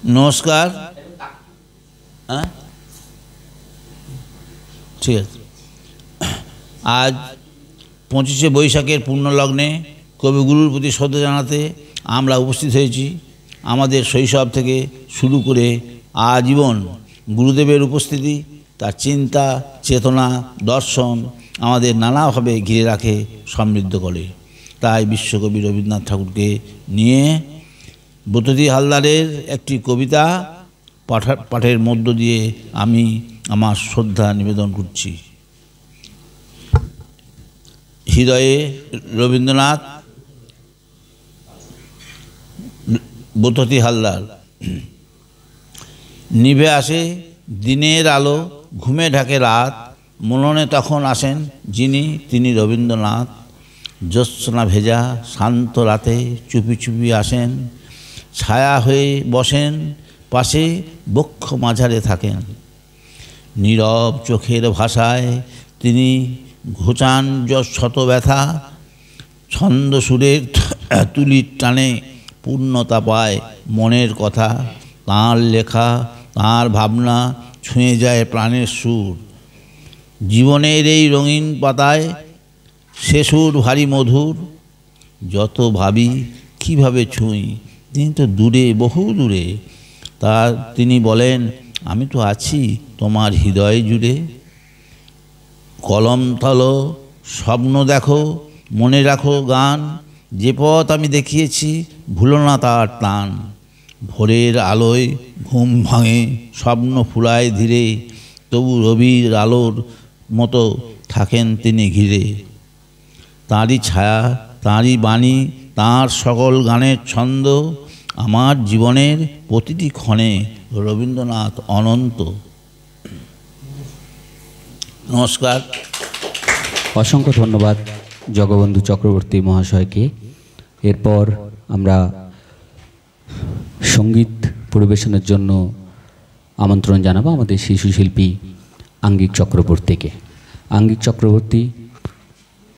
নমস্কার। হ্যাঁ, ঠিক আছে। আজ 25শে বৈশাখের পূর্ণলগ্নে কবিগুরুর প্রতি শ্রদ্ধা জানাতে আমরা উপস্থিত হয়েছি। আমাদের শৈশব থেকে শুরু করে আজীবন গুরুদেবের উপস্থিতি, তার চিন্তা, চেতনা, দর্শন আমাদের নানাভাবে ঘিরে রাখে, সমৃদ্ধ করে। তাই বিশ্বকবি রবীন্দ্রনাথ ঠাকুরকে নিয়ে ব্রততী হালদারের একটি কবিতা পাঠের মধ্য দিয়ে আমি আমার শ্রদ্ধা নিবেদন করছি। হৃদয়ে রবীন্দ্রনাথ, ব্রততী হালদার। নিভে আসে দিনের আলো, ঘুমে ঢাকে রাত, মননে তখন আসেন যিনি, তিনি রবীন্দ্রনাথ। জ্যোৎস্না ভেজা শান্ত রাতে চুপি চুপি আসেন, ছায়া হয়ে বসেন পাশে, বক্ষ মাঝারে থাকেন। নীরব চোখের ভাষায় তিনি ঘোচান শত ব্যথা, ছন্দ সুরের তুলির টানে পূর্ণতা পায় মনের কথা। তাঁর লেখা, তাঁর ভাবনা ছুঁয়ে যায় প্রাণের সুর। জীবনের এই রঙিন পাতায় সে সুর ভারী মধুর। যত ভাবি কিভাবে ছুঁই, তিনি তো দূরে, বহু দূরে। তিনি বলেন, আমি তো আছি তোমার হৃদয় জুড়ে। কলম তলো, স্বপ্ন দেখো, মনে রাখো গান, যে পথ আমি দেখিয়েছি ভুলো না তার টান। ভোরের আলোয় ঘুম ভাঙে, স্বপ্ন ফুরায় ধীরে, তবু রবির আলোর মতো থাকেন তিনি ঘিরে। তাঁরই ছায়া, তাঁরই বাণী, তাঁর সকল গানের ছন্দ, আমার জীবনের প্রতিটি ক্ষণে রবীন্দ্রনাথ অনন্ত। নমস্কার। অসংখ্য ধন্যবাদ জগবন্ধু চক্রবর্তী মহাশয়কে। এরপর আমরা সঙ্গীত পরিবেশনের জন্য আমন্ত্রণ জানাবো আমাদের শিশু শিল্পী আঙ্গিক চক্রবর্তীকে। আঙ্গিক চক্রবর্তী